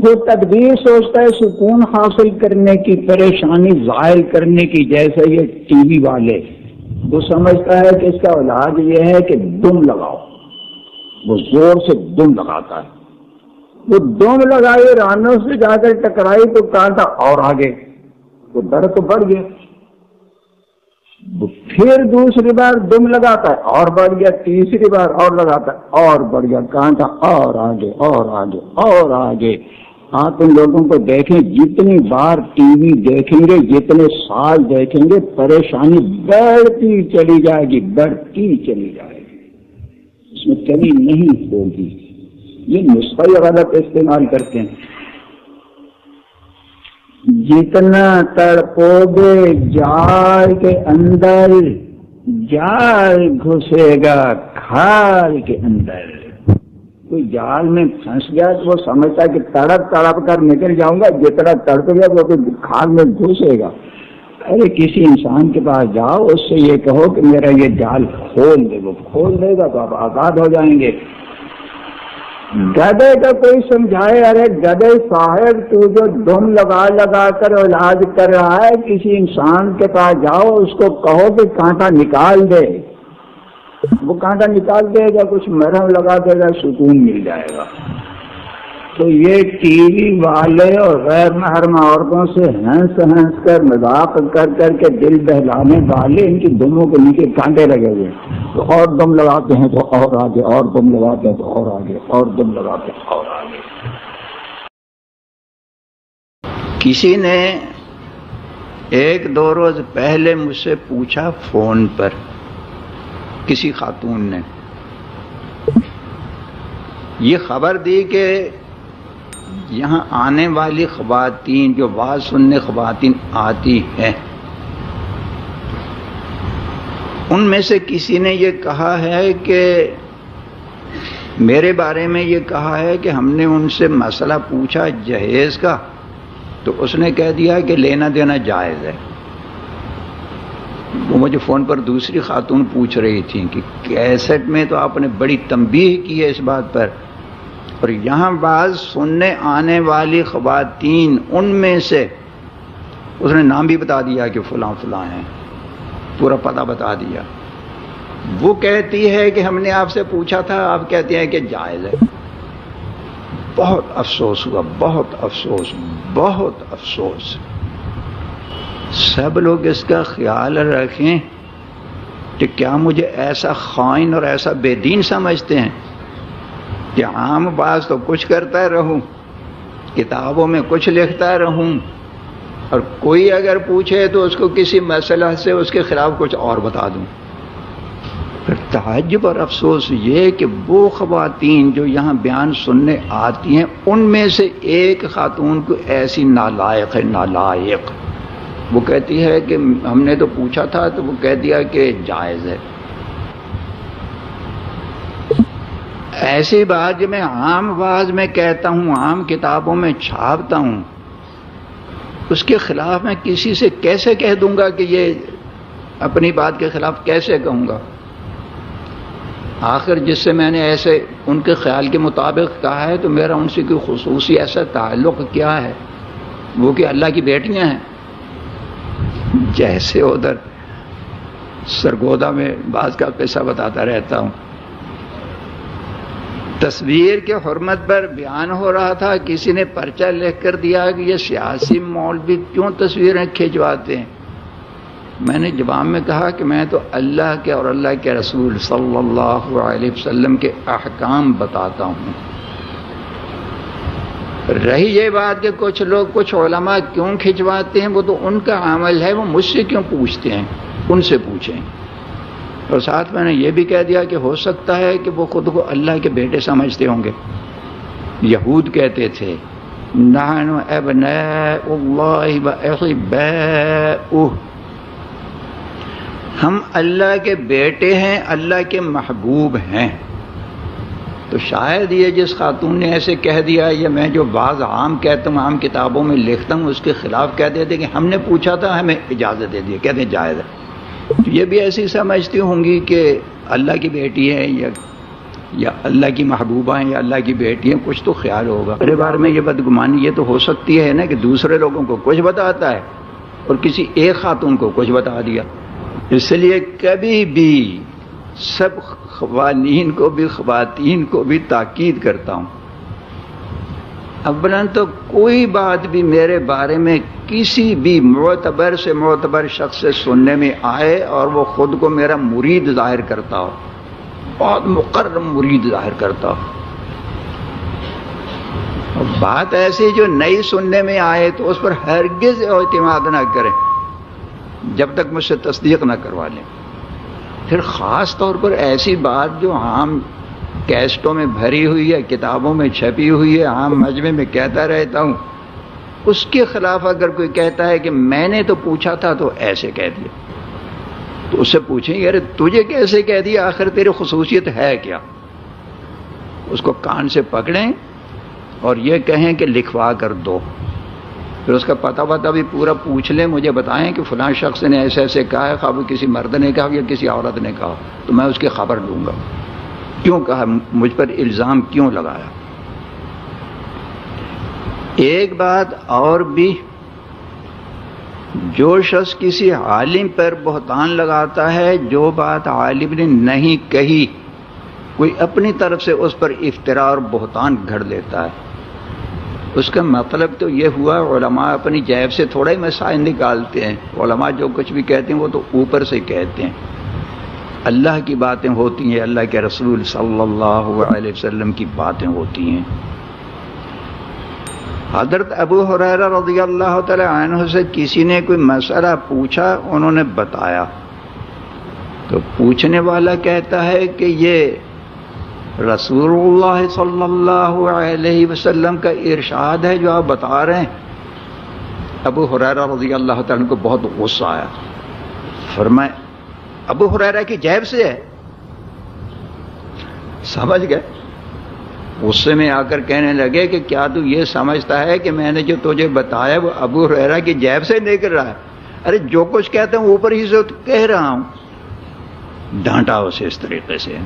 S2: جو تدبیر سوچتا ہے سکون حاصل کرنے کی، پریشانی زائل کرنے کی، جیسے یہ ٹی وی والے، وہ سمجھتا ہے کہ اس کا علاج یہ ہے کہ دم لگاؤ، وہ زور سے دم لگاتا ہے، وہ دم لگائی، رانوں سے جا کر ٹکرائی تو کانٹا اور آگے، وہ درد تو بڑھ گیا۔ پھر دوسری بار دم لگاتا ہے اور بڑھ گیا، تیسری بار اور لگاتا ہے اور بڑھ گیا، کانٹا اور آگے اور آگے اور آگے۔ آپ ان لوگوں کو دیکھیں، جتنی بار ٹی وی دیکھیں گے، جتنے سال دیکھیں گے، پریشانی بڑھتی چلی جائے گی، بڑھتی چلی جائے گی، اس میں کمی نہیں ہوگی۔ یہ نسخہ غلط استعمال کرتے ہیں۔ جتنا تڑپو گے جال کے اندر، جال گھسے گا کھال کے اندر۔ کوئی جال میں پھنس گیا تو وہ سمجھتا ہے کہ تڑپ تڑپ کر نکل جاؤں گا، جتنا تڑپ گیا وہ کھال میں گھسے گا۔ ارے کسی انسان کے پاس جاؤ، اس سے یہ کہو کہ میرا یہ جال کھول دے، وہ کھول دے گا تو آپ آزاد ہو جائیں گے۔ گدھے کا کوئی سمجھائے، ارے گدھے صاحب تو جو دم لگا لگا کر علاج کر رہا ہے، کسی انسان کے پاس جاؤ، اس کو کہو کہ کانٹا نکال دے، وہ کانٹا نکال دے گا، کچھ مرہم لگا دے گا، سکون مل جائے گا۔ تو یہ ٹی وی والے اور غیر محرم عورتوں سے ہنس ہنس کر مذاق کر کر کے دل بہلانے والے، ان کی دموں کے نیچے کانٹے لگے ہوئے، تو اور دم لگاتے ہیں تو اور آگے، اور دم لگاتے ہیں تو اور آگے، اور دم لگاتے ہیں اور آگے۔
S1: کسی نے ایک دو روز پہلے مجھ سے پوچھا فون پر، کسی خاتون نے یہ خبر دی کہ یہاں آنے والی خواتین جو واز سننے خواتین آتی ہیں ان میں سے کسی نے یہ کہا ہے کہ میرے بارے میں یہ کہا ہے کہ ہم نے ان سے مسئلہ پوچھا جہیز کا تو اس نے کہہ دیا کہ لینا دینا جائز ہے۔ وہ مجھے فون پر دوسری خاتون پوچھ رہی تھی کہ کیسٹ میں تو آپ نے بڑی تنبیہ کی ہے اس بات پر، اور یہاں بعض سننے آنے والی خواتین ان میں سے، اس نے نام بھی بتا دیا کہ فلاں فلاں ہیں، پورا پتہ بتا دیا، وہ کہتی ہے کہ ہم نے آپ سے پوچھا تھا، آپ کہتے ہیں کہ جائز ہے۔ بہت افسوس ہوا، بہت افسوس، بہت افسوس۔ سب لوگ اس کا خیال رکھیں کہ کیا مجھے ایسا خائن اور ایسا بے دین سمجھتے ہیں کہ عام باز تو کچھ کرتا رہوں، کتابوں میں کچھ لکھتا رہوں، اور کوئی اگر پوچھے تو اس کو کسی مسئلہ سے اس کے خلاف کچھ اور بتا دوں۔ پھر تعجب اور افسوس یہ کہ وہ خواتین جو یہاں بیان سننے آتی ہیں ان میں سے ایک خاتون کو ایسی نالائق ہے، نالائق، وہ کہتی ہے کہ ہم نے تو پوچھا تھا تو وہ کہہ دیا کہ جائز ہے۔ ایسی بات جو میں عام آواز میں کہتا ہوں، عام کتابوں میں چھاپتا ہوں، اس کے خلاف میں کسی سے کیسے کہہ دوں گا کہ یہ اپنی بات کے خلاف کیسے کہوں گا؟ آخر جس سے میں نے ایسے ان کے خیال کے مطابق کہا ہے تو میرا ان سے کوئی خصوصی ایسا تعلق کیا ہے؟ وہ کہ اللہ کی بیٹیاں ہیں۔ جیسے ادھر سرگودا میں بعض کا قصہ بتاتا رہتا ہوں، تصویر کے حرمت پر بیان ہو رہا تھا، کسی نے پرچہ لکھ کر دیا کہ یہ سیاسی مولوی کیوں تصویریں کھنچواتے ہیں؟ میں نے جواب میں کہا کہ میں تو اللہ کے اور اللہ کے رسول صلی اللہ علیہ وسلم کے احکام بتاتا ہوں۔ رہی یہ بات کہ کچھ لوگ، کچھ علماء کیوں کھنچواتے ہیں، وہ تو ان کا عمل ہے، وہ مجھ سے کیوں پوچھتے ہیں؟ ان سے پوچھیں۔ اور ساتھ میں نے یہ بھی کہہ دیا کہ ہو سکتا ہے کہ وہ خود کو اللہ کے بیٹے سمجھتے ہوں گے۔ یہود کہتے تھے نحن ابناء اللہ واحباؤہ، ہم اللہ کے بیٹے ہیں، اللہ کے محبوب ہیں۔ تو شاید یہ جس خاتون نے ایسے کہہ دیا، یا میں جو بعض عام کہتا ہوں، عام کتابوں میں لکھتا ہوں، اس کے خلاف کہہ دیتے کہ ہم نے پوچھا تھا، ہمیں اجازت دے دی، کہتے ہیں جائز ہے۔ تو یہ بھی ایسی سمجھتی ہوں گی کہ اللہ کی بیٹی ہے یا اللہ کی محبوبہ ہیں یا اللہ کی بیٹی ہیں، کچھ تو خیال ہوگا۔ میرے بارے میں یہ بدگمانی یہ تو ہو سکتی ہے نا کہ دوسرے لوگوں کو کچھ بتاتا ہے اور کسی ایک خاتون کو کچھ بتا دیا۔ اس لیے کبھی بھی سب خواتین کو بھی تاکید کرتا ہوں، اولاً تو کوئی بات بھی میرے بارے میں کسی بھی معتبر سے معتبر شخص سے سننے میں آئے اور وہ خود کو میرا مرید ظاہر کرتا ہو، بہت مقرر مرید ظاہر کرتا ہو، اور بات ایسی جو نئی سننے میں آئے تو اس پر ہرگز اعتماد نہ کریں جب تک مجھ سے تصدیق نہ کروا لیں۔ پھر خاص طور پر ایسی بات جو عام کیسٹوں میں بھری ہوئی ہے، کتابوں میں چھپی ہوئی ہے، عام مجمع میں کہتا رہتا ہوں، اس کے خلاف اگر کوئی کہتا ہے کہ میں نے تو پوچھا تھا تو ایسے کہہ دیا، تو اس سے پوچھیں یار تجھے کیسے کہہ دیا، آخر تیری خصوصیت ہے کیا؟ اس کو کان سے پکڑیں اور یہ کہیں کہ لکھوا کر دو، پھر اس کا پتہ بھی پورا پوچھ لیں، مجھے بتائیں کہ فلاں شخص نے ایسے ایسے کہا ہے، خواہ وہ کسی مرد نے کہا یا کسی عورت نے کہا، تو میں اس کی خبر لوں گا، کیوں کہا، مجھ پر الزام کیوں لگایا۔ ایک بات اور بھی، جو شخص کسی عالم پر بہتان لگاتا ہے، جو بات عالم نے نہیں کہی، کوئی اپنی طرف سے اس پر افتراء اور بہتان گھڑ دیتا ہے، اس کا مطلب تو یہ ہوا علماء اپنی جیب سے تھوڑا ہی مسائل نکالتے ہیں، علماء جو کچھ بھی کہتے ہیں وہ تو اوپر سے کہتے ہیں، اللہ کی باتیں ہوتی ہیں، اللہ کے رسول صلی اللہ علیہ وسلم کی باتیں ہوتی ہیں۔ حضرت ابو ہریرہ رضی اللہ تعالی عنہ سے کسی نے کوئی مسئلہ پوچھا، انہوں نے بتایا، تو پوچھنے والا کہتا ہے کہ یہ رسول اللہ صلی اللہ علیہ وسلم کا ارشاد ہے جو آپ بتا رہے ہیں۔ ابو ہریرہ رضی اللہ تعالیٰ عنہ کو بہت غصہ آیا، فرمائے ابو ہریرہ کی جیب سے ہے، سمجھ گئے؟ غصے میں آ کر کہنے لگے کہ کیا تو یہ سمجھتا ہے کہ میں نے جو تجھے بتایا وہ ابو ہریرہ کی جیب سے نکل رہا ہے؟ ارے جو کچھ کہتے ہیں اوپر ہی سے کہہ رہا ہوں۔ ڈانٹا اسے اس طریقے سے۔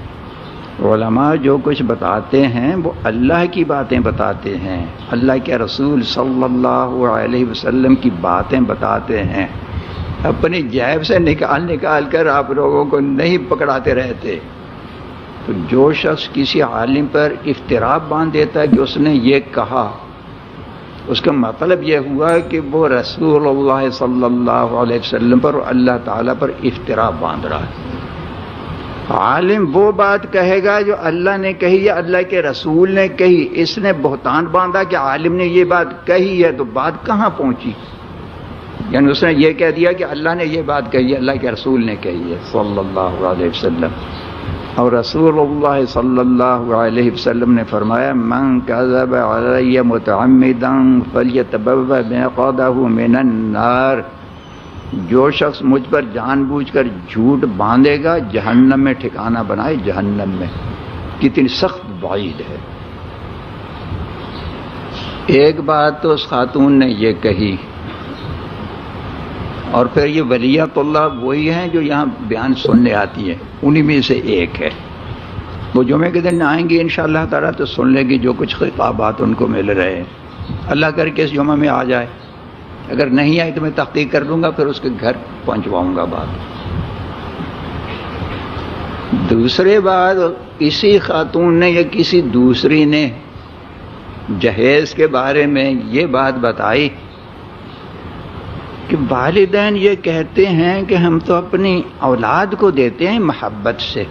S1: علماء جو کچھ بتاتے ہیں وہ اللہ کی باتیں بتاتے ہیں، اللہ کے رسول صلی اللہ علیہ وسلم کی باتیں بتاتے ہیں، اپنی جیب سے نکال کر آپ لوگوں کو نہیں پکڑاتے رہتے۔ تو جو شخص کسی عالم پر افتراء باندھ دیتا ہے کہ اس نے یہ کہا، اس کا مطلب یہ ہوا کہ وہ رسول اللہ صلی اللہ علیہ وسلم پر اور اللہ تعالیٰ پر افتراء باندھ رہا ہے۔ عالم وہ بات کہے گا جو اللہ نے کہی یا اللہ کے رسول نے کہی۔ اس نے بہتان باندھا کہ عالم نے یہ بات کہی ہے، تو بات کہاں پہنچی؟ یعنی اس نے یہ کہہ دیا کہ اللہ نے یہ بات کہی ہے، اللہ کے رسول نے کہی ہے صلی اللہ علیہ وسلم۔ اور رسول اللہ صلی اللہ علیہ وسلم نے فرمایا من کذب علی متعمدا فلیتبوأ مقعدہ من النار، جو شخص مجھ پر جان بوجھ کر جھوٹ باندھے گا جہنم میں ٹھکانہ بنائے، جہنم میں۔ کتنی سخت وعید ہے۔ ایک بات تو اس خاتون نے یہ کہی، اور پھر یہ ولیات اللہ وہی ہیں جو یہاں بیان سننے آتی ہے، انہی میں سے ایک ہے۔ وہ جمعے کے دن آئیں گی انشاءاللہ تعالیٰ تو سن لیں گی جو کچھ خطابات ان کو مل رہے ہیں۔ اللہ کر کے اس جمعہ میں آ جائے، اگر نہیں آئی تو میں تحقیق کر لوں گا، پھر اس کے گھر پہنچواؤں گا بات۔ دوسرے بات، کسی خاتون نے یا کسی دوسری نے جہیز کے بارے میں یہ بات بتائی کہ والدین یہ کہتے ہیں کہ ہم تو اپنی اولاد کو دیتے ہیں محبت سے،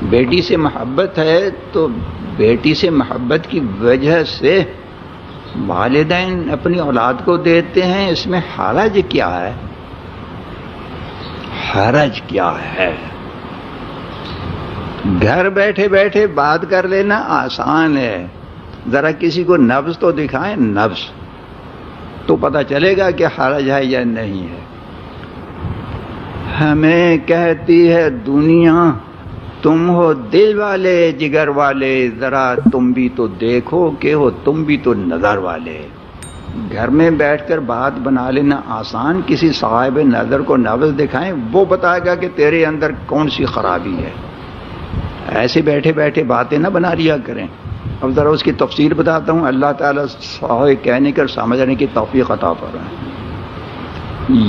S1: بیٹی سے محبت ہے تو بیٹی سے محبت کی وجہ سے والدین اپنی اولاد کو دیتے ہیں، اس میں حرج کیا ہے؟ حرج کیا ہے؟ گھر بیٹھے بیٹھے بات کر لینا آسان ہے، ذرا کسی کو نبض تو دکھائیں، نبض تو پتہ چلے گا کہ حرج ہے یا نہیں ہے۔ ہمیں کہتی ہے دنیا تم ہو دل والے جگر والے، ذرا تم بھی تو دیکھو کہ ہو تم بھی تو نظر والے۔ گھر میں بیٹھ کر بات بنا لینا آسان، کسی صاحب نظر کو نبض دکھائیں، وہ بتائے گا کہ تیرے اندر کون سی خرابی ہے۔ ایسے بیٹھے بیٹھے باتیں نہ بنا لیا کریں۔ اب ذرا اس کی تفسیر بتاتا ہوں، اللہ تعالیٰ صحیح کہنے کر سمجھنے کی توفیق عطا فرمائے۔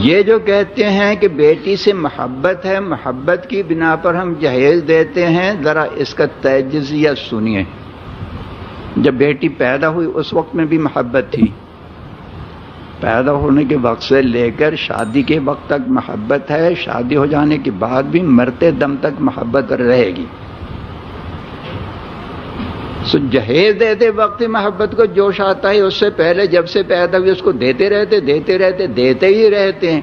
S1: یہ جو کہتے ہیں کہ بیٹی سے محبت ہے، محبت کی بنا پر ہم جہیز دیتے ہیں، ذرا اس کا تجزیہ سنیے۔ جب بیٹی پیدا ہوئی اس وقت میں بھی محبت تھی، پیدا ہونے کے وقت سے لے کر شادی کے وقت تک محبت ہے، شادی ہو جانے کے بعد بھی مرتے دم تک محبت رہے گی۔ سو جہیز دیتے وقت محبت کو جوش آتا ہے، اس سے پہلے جب سے پیدا ہوئی اس کو دیتے رہتے ہی رہتے ہیں۔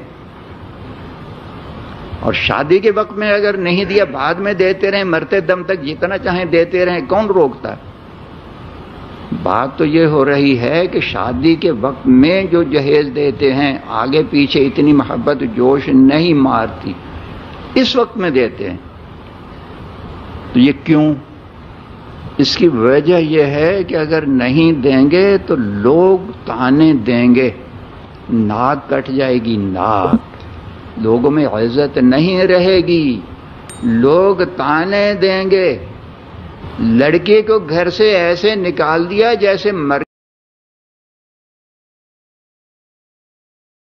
S1: اور شادی کے وقت میں اگر نہیں دیا بعد میں دیتے رہیں، مرتے دم تک جتنا چاہیں دیتے رہیں، کون روکتا ہے؟ بات تو یہ ہو رہی ہے کہ شادی کے وقت میں جو جہیز دیتے ہیں آگے پیچھے اتنی محبت جوش نہیں مارتی، اس وقت میں دیتے ہیں۔ تو یہ کیوں؟ اس کی وجہ یہ ہے کہ اگر نہیں دیں گے تو لوگ طعنے دیں گے، ناک کٹ جائے گی، ناک، لوگوں میں عزت نہیں رہے گی، لوگ طعنے دیں گے۔ لڑکے کو گھر سے ایسے نکال دیا جیسے مر